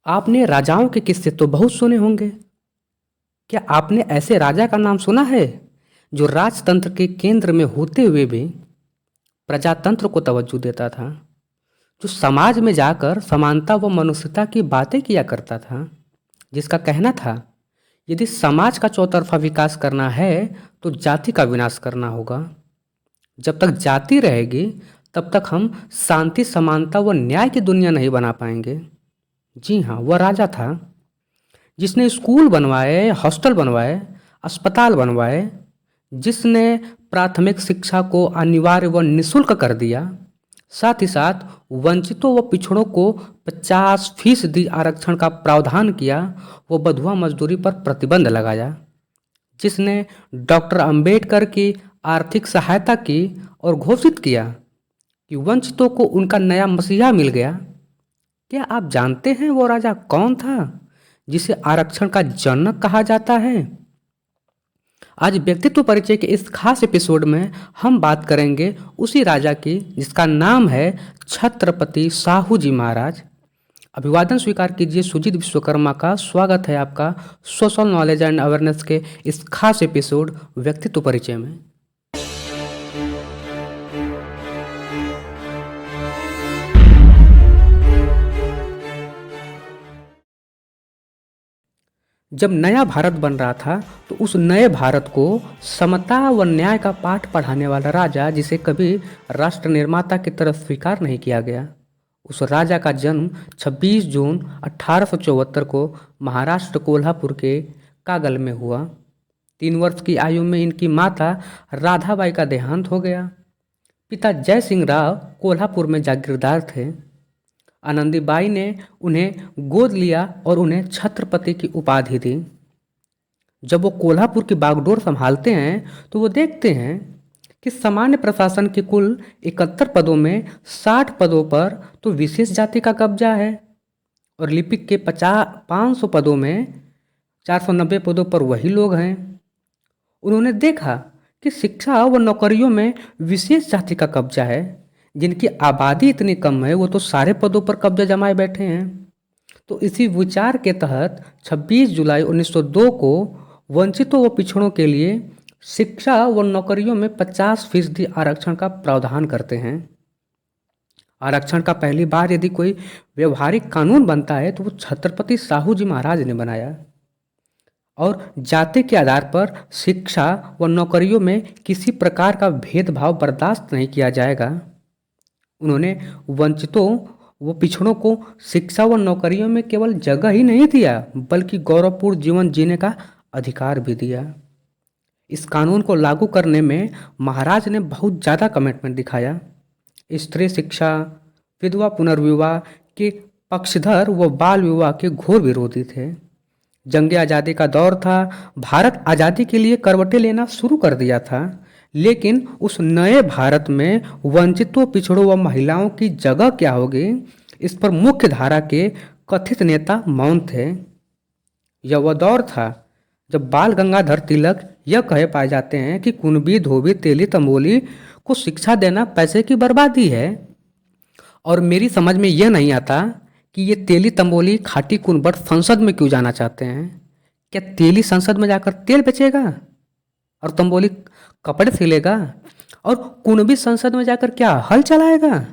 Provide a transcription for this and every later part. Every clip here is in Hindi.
आपने राजाओं के किस्से तो बहुत सुने होंगे। क्या आपने ऐसे राजा का नाम सुना है जो राजतंत्र के केंद्र में होते हुए भी प्रजातंत्र को तवज्जो देता था, जो समाज में जाकर समानता व मनुष्यता की बातें किया करता था, जिसका कहना था यदि समाज का चौतरफा विकास करना है तो जाति का विनाश करना होगा। जब तक जाति रहेगी तब तक हम शांति, समानता व न्याय की दुनिया नहीं बना पाएंगे। जी हाँ, वह राजा था जिसने स्कूल बनवाए, हॉस्टल बनवाए, अस्पताल बनवाए, जिसने प्राथमिक शिक्षा को अनिवार्य व निःशुल्क कर दिया, साथ ही साथ वंचितों व पिछड़ों को 50% आरक्षण का प्रावधान किया, वो बंधुआ मजदूरी पर प्रतिबंध लगाया, जिसने डॉक्टर अंबेडकर की आर्थिक सहायता की और घोषित किया कि वंचितों को उनका नया मसीहा मिल गया। क्या आप जानते हैं वो राजा कौन था जिसे आरक्षण का जनक कहा जाता है? आज व्यक्तित्व परिचय के इस खास एपिसोड में हम बात करेंगे उसी राजा की जिसका नाम है छत्रपति साहू जी महाराज। अभिवादन स्वीकार कीजिए सुजीत विश्वकर्मा का। स्वागत है आपका सोशल नॉलेज एंड अवेयरनेस के इस खास एपिसोड व्यक्तित्व परिचय में। जब नया भारत बन रहा था तो उस नए भारत को समता व न्याय का पाठ पढ़ाने वाला राजा, जिसे कभी राष्ट्र निर्माता की तरफ स्वीकार नहीं किया गया, उस राजा का जन्म 26 जून 1874 को महाराष्ट्र कोल्हापुर के कागल में हुआ। 3 वर्ष की आयु में इनकी माता राधाबाई का देहांत हो गया। पिता जय सिंह राव कोल्हापुर में जागीरदार थे। आनंदीबाई ने उन्हें गोद लिया और उन्हें छत्रपति की उपाधि दी। जब वो कोल्हापुर की बागडोर संभालते हैं तो वो देखते हैं कि सामान्य प्रशासन के कुल 71 पदों में 60 पदों पर तो विशेष जाति का कब्जा है और लिपिक के 500 पदों में 490 पदों पर वही लोग हैं। उन्होंने देखा कि शिक्षा व नौकरियों में विशेष जाति का कब्जा है। जिनकी आबादी इतनी कम है वो तो सारे पदों पर कब्जा जमाए बैठे हैं। तो इसी विचार के तहत 26 जुलाई 1902 को वंचितों व पिछड़ों के लिए शिक्षा व नौकरियों में 50% आरक्षण का प्रावधान करते हैं। आरक्षण का पहली बार यदि कोई व्यवहारिक कानून बनता है तो वो छत्रपति साहू जी महाराज ने बनाया। और जाति के आधार पर शिक्षा व नौकरियों में किसी प्रकार का भेदभाव बर्दाश्त नहीं किया जाएगा। उन्होंने वंचितों व पिछड़ों को शिक्षा व नौकरियों में केवल जगह ही नहीं दिया बल्कि गौरवपूर्ण जीवन जीने का अधिकार भी दिया। इस कानून को लागू करने में महाराज ने बहुत ज़्यादा कमिटमेंट दिखाया। स्त्री शिक्षा, विधवा पुनर्विवाह के पक्षधर व बाल विवाह के घोर विरोधी थे। जंग आज़ादी का दौर था। भारत आज़ादी के लिए करवटें लेना शुरू कर दिया था, लेकिन उस नए भारत में वंचितों, पिछड़ों व महिलाओं की जगह क्या होगी, इस पर मुख्य धारा के कथित नेता मौन थे। यह वह दौर था जब बाल गंगाधर तिलक यह कहे पाए जाते हैं कि कुणबी, धोबी, तेली, तंबोली को शिक्षा देना पैसे की बर्बादी है। और मेरी समझ में यह नहीं आता कि ये तेली, तंबोली, खाटी, कुनबट संसद में क्यों जाना चाहते हैं। क्या तेली संसद में जाकर तेल बेचेगा और तंबोली कपड़े सिलेगा और कुणबी संसद में जाकर क्या हल चलाएगा?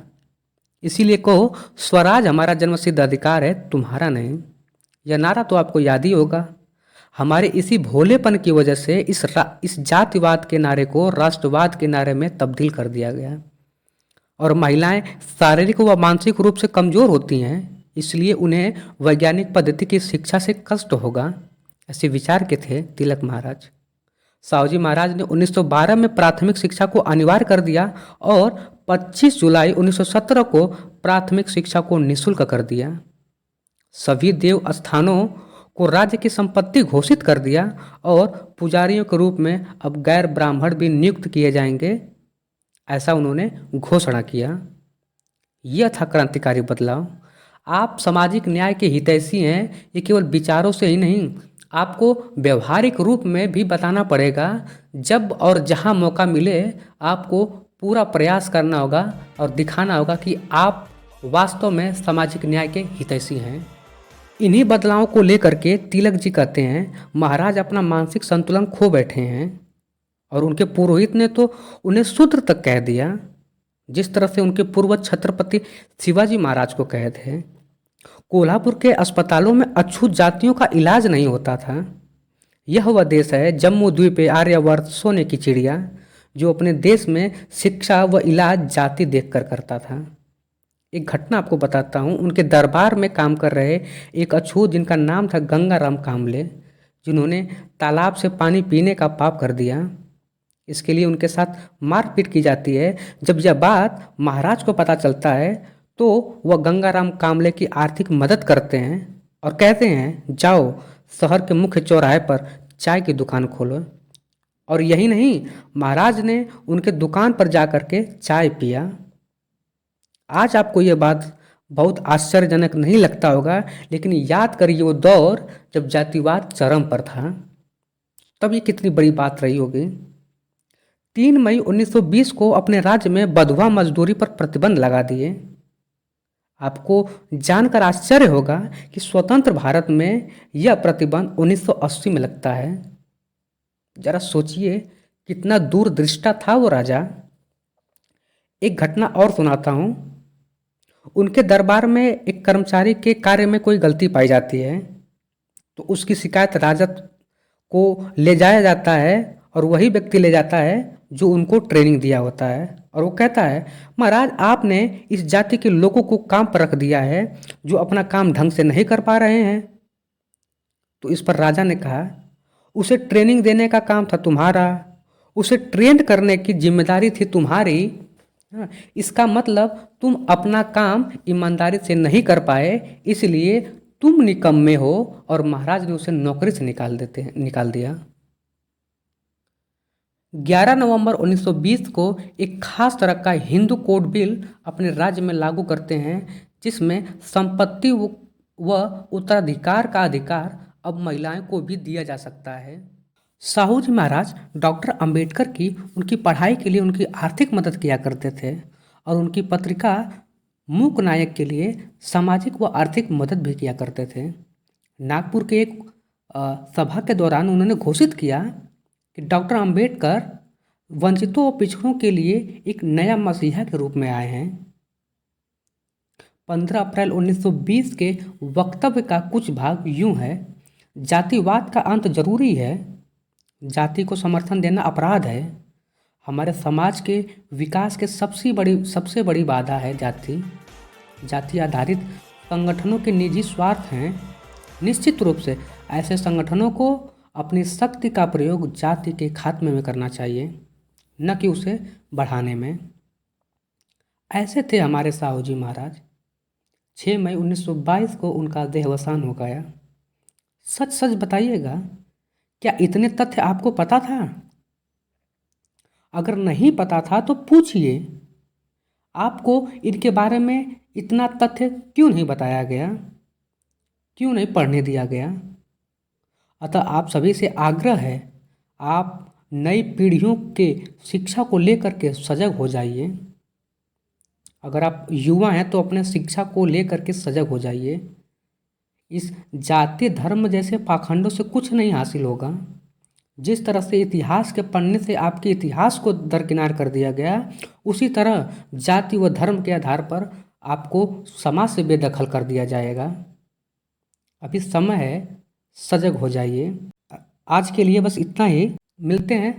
इसीलिए कहो स्वराज हमारा जन्मसिद्ध अधिकार है, तुम्हारा नहीं। यह नारा तो आपको याद ही होगा। हमारे इसी भोलेपन की वजह से इस जातिवाद के नारे को राष्ट्रवाद के नारे में तब्दील कर दिया गया। और महिलाएं शारीरिक व मानसिक रूप से कमज़ोर होती हैं, इसलिए उन्हें वैज्ञानिक पद्धति की शिक्षा से कष्ट होगा, ऐसे विचार के थे तिलक महाराज। साहूजी महाराज ने 1912 में प्राथमिक शिक्षा को अनिवार्य कर दिया और 25 जुलाई 1917 को प्राथमिक शिक्षा को निःशुल्क कर दिया। सभी देव स्थानों को राज्य की संपत्ति घोषित कर दिया और पुजारियों के रूप में अब गैर ब्राह्मण भी नियुक्त किए जाएंगे, ऐसा उन्होंने घोषणा किया। यह था क्रांतिकारी बदलाव। आप सामाजिक न्याय के हितैषी हैं, ये केवल विचारों से ही नहीं, आपको व्यवहारिक रूप में भी बताना पड़ेगा। जब और जहां मौका मिले आपको पूरा प्रयास करना होगा और दिखाना होगा कि आप वास्तव में सामाजिक न्याय के हितैषी हैं। इन्हीं बदलावों को लेकर के तिलक जी कहते हैं महाराज अपना मानसिक संतुलन खो बैठे हैं और उनके पुरोहित ने तो उन्हें शूद्र तक कह दिया, जिस तरह से उनके पूर्वज छत्रपति शिवाजी महाराज को कहे थे। कोल्हापुर के अस्पतालों में अछूत जातियों का इलाज नहीं होता था। यह वह देश है जम्मू द्वीप आर्यवर्त सोने की चिड़िया, जो अपने देश में शिक्षा व इलाज जाति देखकर करता था। एक घटना आपको बताता हूँ। उनके दरबार में काम कर रहे एक अछूत जिनका नाम था गंगाराम कामले, जिन्होंने तालाब से पानी पीने का पाप कर दिया, इसके लिए उनके साथ मारपीट की जाती है। जब यह बात महाराज को पता चलता है तो वह गंगाराम कामले की आर्थिक मदद करते हैं और कहते हैं जाओ शहर के मुख्य चौराहे पर चाय की दुकान खोलो। और यही नहीं, महाराज ने उनके दुकान पर जा कर के चाय पिया। आज आपको यह बात बहुत आश्चर्यजनक नहीं लगता होगा, लेकिन याद करिए वो दौर जब जातिवाद चरम पर था, तब ये कितनी बड़ी बात रही होगी। 3 मई 1920 को अपने राज्य में बंधुआ मजदूरी पर प्रतिबंध लगा दिए। आपको जानकर आश्चर्य होगा कि स्वतंत्र भारत में यह प्रतिबंध 1980 में लगता है। जरा सोचिए कितना दूरदृष्टा था वो राजा। एक घटना और सुनाता हूँ। उनके दरबार में एक कर्मचारी के कार्य में कोई गलती पाई जाती है तो उसकी शिकायत राजद को ले जाया जाता है और वही व्यक्ति ले जाता है जो उनको ट्रेनिंग दिया होता है और वो कहता है महाराज आपने इस जाति के लोगों को काम पर रख दिया है जो अपना काम ढंग से नहीं कर पा रहे हैं। तो इस पर राजा ने कहा उसे ट्रेनिंग देने का काम था तुम्हारा, उसे ट्रेंड करने की जिम्मेदारी थी तुम्हारी। इसका मतलब तुम अपना काम ईमानदारी से नहीं कर पाए, इसलिए तुम निकम्मे हो। और महाराज ने उसे नौकरी से निकाल दिया। 11 नवंबर 1920 को एक खास तरह का हिंदू कोड बिल अपने राज्य में लागू करते हैं, जिसमें संपत्ति व उत्तराधिकार का अधिकार अब महिलाओं को भी दिया जा सकता है। साहू जी महाराज डॉक्टर अंबेडकर की उनकी पढ़ाई के लिए उनकी आर्थिक मदद किया करते थे और उनकी पत्रिका मूक नायक के लिए सामाजिक व आर्थिक मदद भी किया करते थे। नागपुर के एक सभा के दौरान उन्होंने घोषित किया कि डॉक्टर अंबेडकर वंचितों और पिछड़ों के लिए एक नया मसीहा के रूप में आए हैं। 15 अप्रैल 1920 के वक्तव्य का कुछ भाग यूं है, जातिवाद का अंत जरूरी है, जाति को समर्थन देना अपराध है, हमारे समाज के विकास के सबसे बड़ी बाधा है जाति आधारित संगठनों के निजी स्वार्थ हैं। निश्चित रूप से ऐसे संगठनों को अपनी शक्ति का प्रयोग जाति के खात्मे में करना चाहिए, न कि उसे बढ़ाने में। ऐसे थे हमारे साहू जी महाराज। 6 मई 1922 को उनका देहावसान हो गया। सच सच बताइएगा, क्या इतने तथ्य आपको पता था? अगर नहीं पता था तो पूछिए, आपको इनके बारे में इतना तथ्य क्यों नहीं बताया गया, क्यों नहीं पढ़ने दिया गया? अतः आप सभी से आग्रह है, आप नई पीढ़ियों के शिक्षा को लेकर के सजग हो जाइए। अगर आप युवा हैं तो अपने शिक्षा को लेकर के सजग हो जाइए। इस जाति धर्म जैसे पाखंडों से कुछ नहीं हासिल होगा। जिस तरह से इतिहास के पढ़ने से आपके इतिहास को दरकिनार कर दिया गया, उसी तरह जाति व धर्म के आधार पर आपको समाज से बेदखल कर दिया जाएगा। अभी समय है, सजग हो जाइए। आज के लिए बस इतना ही। मिलते हैं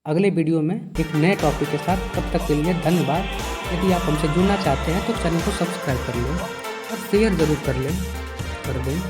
अगले वीडियो में एक नए टॉपिक के साथ। तब तक के लिए धन्यवाद। यदि आप हमसे जुड़ना चाहते हैं तो चैनल को सब्सक्राइब कर लें और शेयर ज़रूर कर दें।